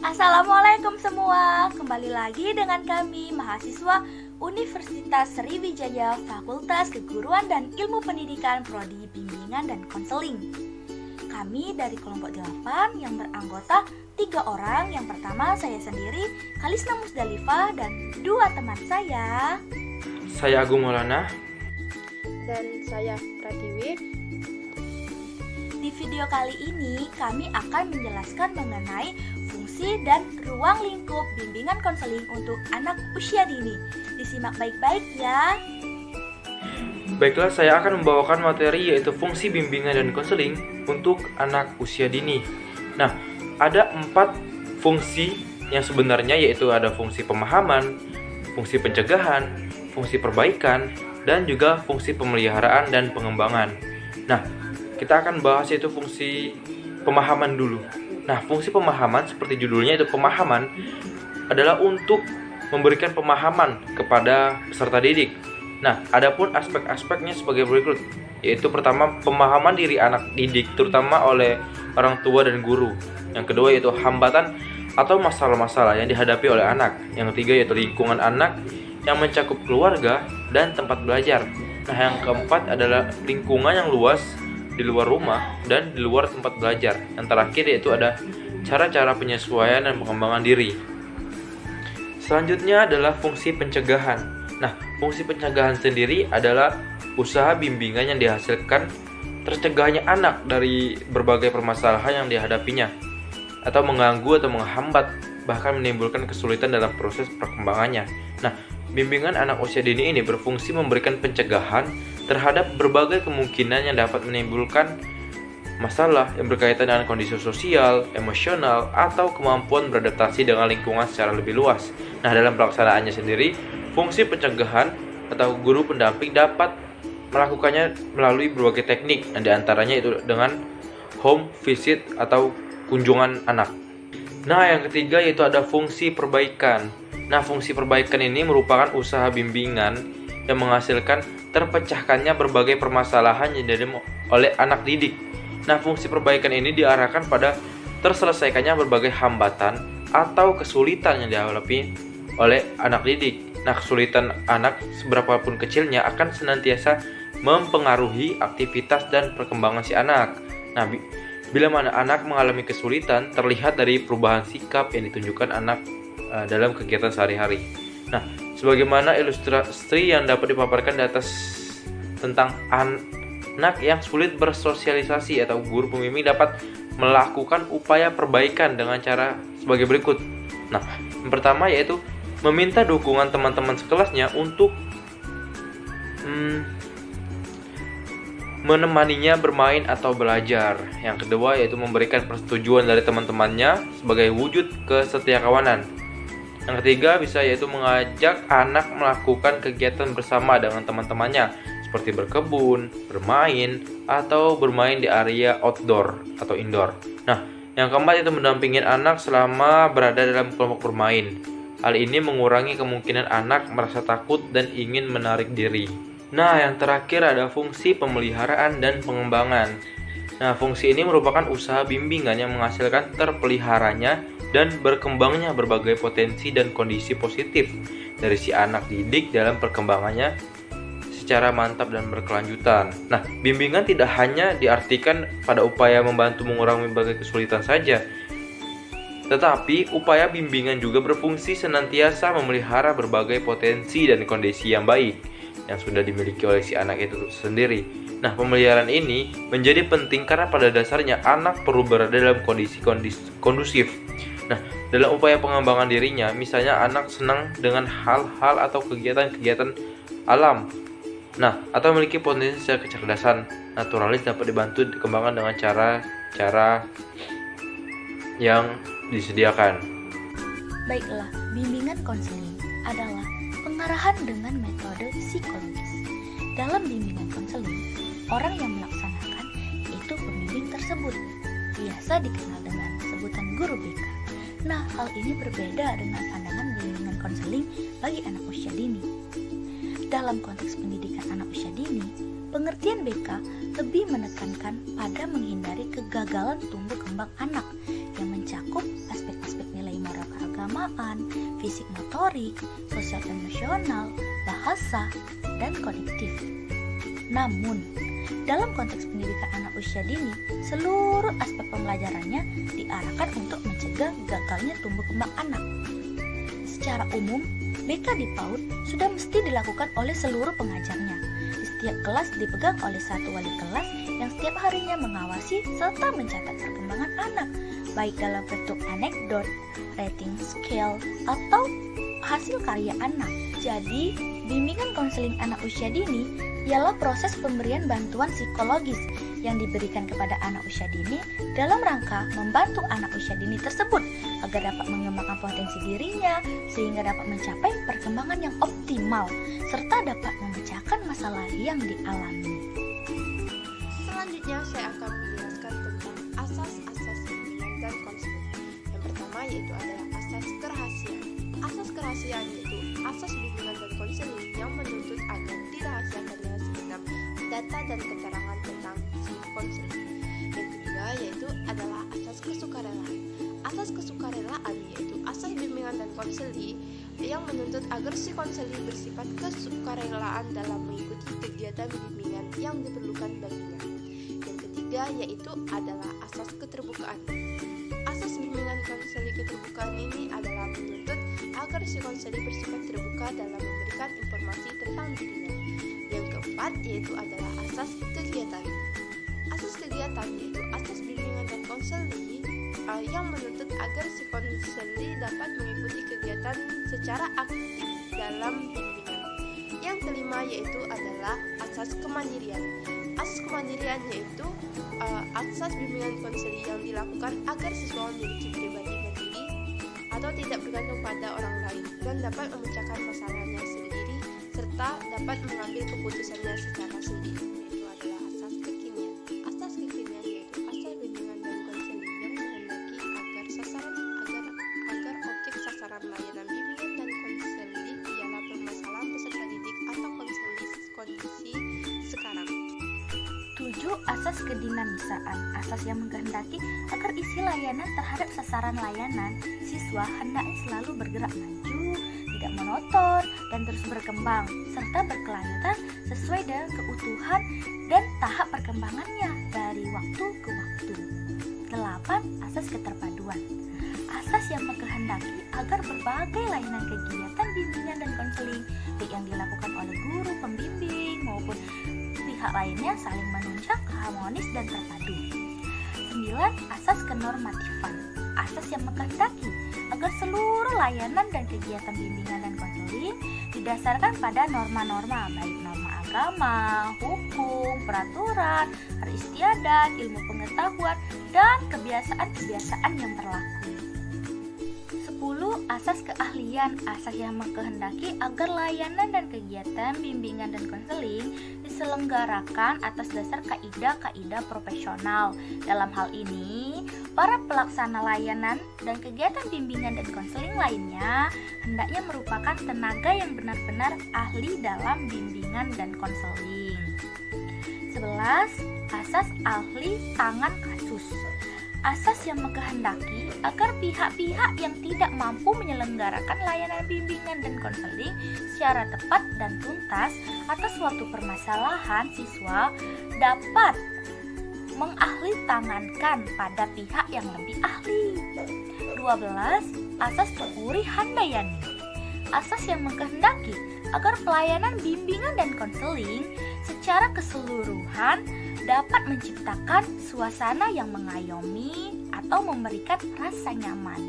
Assalamualaikum semua, kembali lagi dengan kami mahasiswa Universitas Sriwijaya Fakultas Keguruan dan Ilmu Pendidikan Prodi Bimbingan dan Konseling. Kami dari kelompok 8 yang beranggota 3 orang. Yang pertama saya sendiri, Kalisna Musdalifah, dan 2 teman saya. Saya Agung Maulana. Dan saya Pratiwi. Di video kali ini kami akan menjelaskan mengenai fungsi dan ruang lingkup bimbingan konseling untuk anak usia dini. Disimak baik-baik ya. Baiklah, saya akan membawakan materi yaitu fungsi bimbingan dan konseling untuk anak usia dini. Nah, ada 4 fungsi yang sebenarnya, yaitu ada fungsi pemahaman, fungsi pencegahan, fungsi perbaikan, dan juga fungsi pemeliharaan dan pengembangan. Nah, kita akan bahas yaitu fungsi pemahaman dulu. Nah, fungsi pemahaman seperti judulnya itu pemahaman adalah untuk memberikan pemahaman kepada peserta didik. Nah, adapun aspek-aspeknya sebagai berikut, yaitu pertama pemahaman diri anak didik terutama oleh orang tua dan guru. Yang kedua yaitu hambatan atau masalah-masalah yang dihadapi oleh anak. Yang ketiga yaitu lingkungan anak yang mencakup keluarga dan tempat belajar. Nah, yang keempat adalah lingkungan yang luas di luar rumah dan di luar tempat belajar. Yang terakhir yaitu ada cara-cara penyesuaian dan pengembangan diri. Selanjutnya adalah fungsi pencegahan. Nah, fungsi pencegahan sendiri adalah usaha bimbingan yang dihasilkan tercegahnya anak dari berbagai permasalahan yang dihadapinya atau mengganggu atau menghambat, bahkan menimbulkan kesulitan dalam proses perkembangannya. Nah, bimbingan anak usia dini ini berfungsi memberikan pencegahan terhadap berbagai kemungkinan yang dapat menimbulkan masalah yang berkaitan dengan kondisi sosial, emosional, atau kemampuan beradaptasi dengan lingkungan secara lebih luas. Nah, dalam pelaksanaannya sendiri, fungsi pencegahan atau guru pendamping dapat melakukannya melalui berbagai teknik, dan diantaranya itu dengan home visit atau kunjungan anak. Nah, yang ketiga yaitu ada fungsi perbaikan. Nah, fungsi perbaikan ini merupakan usaha bimbingan yang menghasilkan terpecahkannya berbagai permasalahan yang dihadapi oleh anak didik. Nah, fungsi perbaikan ini diarahkan pada terselesaikannya berbagai hambatan atau kesulitan yang dihadapi oleh anak didik. Nah, kesulitan anak seberapapun kecilnya akan senantiasa mempengaruhi aktivitas dan perkembangan si anak. Nah, bila mana anak mengalami kesulitan, terlihat dari perubahan sikap yang ditunjukkan anak dalam kegiatan sehari-hari. Nah, sebagaimana ilustrasi yang dapat dipaparkan di atas tentang anak yang sulit bersosialisasi, atau guru pembimbing dapat melakukan upaya perbaikan dengan cara sebagai berikut. Nah, yang pertama yaitu meminta dukungan teman-teman sekelasnya untuk menemaninya bermain atau belajar. Yang kedua yaitu memberikan persetujuan dari teman-temannya sebagai wujud kesetiakawanan. Yang ketiga bisa yaitu mengajak anak melakukan kegiatan bersama dengan teman-temannya seperti berkebun, bermain, atau bermain di area outdoor atau indoor. Nah, yang keempat itu mendampingi anak selama berada dalam kelompok bermain. Hal ini mengurangi kemungkinan anak merasa takut dan ingin menarik diri. Nah, yang terakhir ada fungsi pemeliharaan dan pengembangan. Nah, fungsi ini merupakan usaha bimbingan yang menghasilkan terpeliharanya dan berkembangnya berbagai potensi dan kondisi positif dari si anak didik dalam perkembangannya secara mantap dan berkelanjutan. Nah, bimbingan tidak hanya diartikan pada upaya membantu mengurangi berbagai kesulitan saja, tetapi upaya bimbingan juga berfungsi senantiasa memelihara berbagai potensi dan kondisi yang baik yang sudah dimiliki oleh si anak itu sendiri. Nah, pemeliharaan ini menjadi penting karena pada dasarnya anak perlu berada dalam kondisi kondusif. Nah, dalam upaya pengembangan dirinya, misalnya anak senang dengan hal-hal atau kegiatan-kegiatan alam. Nah, atau memiliki potensi secara kecerdasan naturalis dapat dibantu dikembangkan dengan cara-cara yang disediakan. Baiklah, bimbingan konseling adalah pengarahan dengan metode psikologis. Dalam bimbingan konseling, orang yang melaksanakan itu pembimbing tersebut, biasa dikenal dengan sebutan guru BK. Nah, hal ini berbeda dengan pandangan bimbingan konseling bagi anak usia dini. Dalam konteks pendidikan anak usia dini, pengertian BK lebih menekankan pada menghindari kegagalan tumbuh kembang anak yang mencakup aspek-aspek nilai kejiwaan, fisik motorik, sosial emosional, bahasa, dan kognitif. Namun, dalam konteks pendidikan anak usia dini, seluruh aspek pembelajarannya diarahkan untuk mencegah gagalnya tumbuh kembang anak. Secara umum, BK di PAUD sudah mesti dilakukan oleh seluruh pengajarnya. Di setiap kelas dipegang oleh satu wali kelas yang setiap harinya mengawasi serta mencatat perkembangan anak, baik dalam bentuk anekdot, rating scale, atau hasil karya anak. Jadi, bimbingan konseling anak usia dini ialah proses pemberian bantuan psikologis yang diberikan kepada anak usia dini dalam rangka membantu anak usia dini tersebut agar dapat mengembangkan potensi dirinya sehingga dapat mencapai perkembangan yang optimal serta dapat memecahkan masalah yang dialami. Selanjutnya saya akan menjelaskan tentang asas-asas bimbingan dan konseling. Yang pertama yaitu adalah asas kerahasiaan. Asas kerahasiaan yaitu asas bimbingan dan konseling yang menuntut agar dirahasiakannya segenap data dan keterangan tentang si konseling. Yang kedua yaitu adalah asas kesukarelaan. Asas kesukarelaan yaitu asas bimbingan dan konseling yang menuntut agar si konseling bersifat kesukarelaan dalam mengikuti kegiatan bimbingan yang diperlukan baginya. Yang ketiga yaitu adalah asas keterbukaan. Asas bimbingan konseling keterbukaan ini adalah menuntut agar si konseling bersifat terbuka dalam memberikan informasi tentang dirinya. Yang keempat yaitu adalah asas kegiatan. Asas kegiatan yaitu asas bimbingan dan konseling yang menuntut agar si konseling dapat mengikuti kegiatan secara aktif dalam bimbingan. Yang kelima yaitu adalah asas kemandirian. Asas kemandirian yaitu asas bimbingan konseling yang dilakukan agar siswa memiliki pribadi mandiri atau tidak bergantung pada orang lain dan dapat memecahkan masalahnya sendiri serta dapat mengambil keputusannya secara sendiri. Yaitu adalah asas kekinian. Asas kekinian yaitu asas bimbingan dan konseling yang menghendaki agar objek sasaran layanan bimbingan dan konseling ialah permasalahan peserta didik atau kondisi sekarang. 7. Asas kedinamisaan. Asas yang menghendaki agar isi layanan terhadap sasaran layanan siswa hendaknya selalu bergerak maju, tidak monoton, dan terus berkembang, serta berkelanjutan sesuai dengan keutuhan dan tahap perkembangannya dari waktu ke waktu. 8. Asas keterpaduan. Asas yang menghendaki agar berbagai layanan kegiatan bimbingan dan konseling, baik yang dilakukan oleh guru pembimbing maupun pihak lainnya saling menunjang harmonis dan terpadu. 9. Asas kenormatifan. Asas yang menghendaki agar seluruh layanan dan kegiatan bimbingan dan konseling didasarkan pada norma-norma, baik norma agama, hukum, peraturan, hak istiadat, ilmu pengetahuan, dan kebiasaan-kebiasaan yang berlaku. 10. Asas keahlian. Asas yang menghendaki agar layanan dan kegiatan bimbingan dan konseling diselenggarakan atas dasar kaidah-kaidah profesional. Dalam hal ini, para pelaksana layanan dan kegiatan bimbingan dan konseling lainnya hendaknya merupakan tenaga yang benar-benar ahli dalam bimbingan dan konseling. 11. Asas ahli tangan kasus. Asas yang menghendaki agar pihak-pihak yang tidak mampu menyelenggarakan layanan bimbingan dan konseling secara tepat dan tuntas atas suatu permasalahan siswa dapat mengahli tangankan pada pihak yang lebih ahli. 12. Asas Puri Handayani. Asas yang menghendaki agar pelayanan bimbingan dan konseling secara keseluruhan dapat menciptakan suasana yang mengayomi atau memberikan rasa nyaman.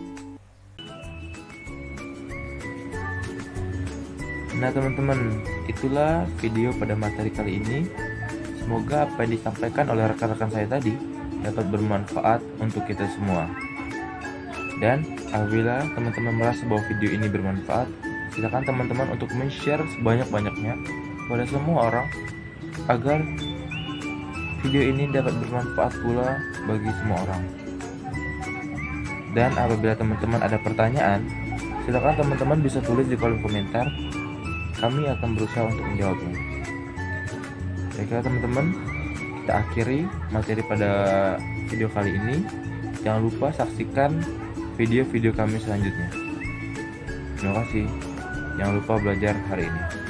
Nah teman-teman, itulah video pada materi kali ini. Semoga apa yang disampaikan oleh rekan-rekan saya tadi dapat bermanfaat untuk kita semua. Dan apabila teman-teman merasa bahwa video ini bermanfaat, silakan teman-teman untuk men-share sebanyak-banyaknya kepada semua orang agar video ini dapat bermanfaat pula bagi semua orang. Dan apabila teman-teman ada pertanyaan, silakan teman-teman bisa tulis di kolom komentar. Kami akan berusaha untuk menjawabnya. Baiklah teman-teman, kita akhiri materi pada video kali ini. Jangan lupa saksikan video-video kami selanjutnya. Terima kasih. Jangan lupa belajar hari ini.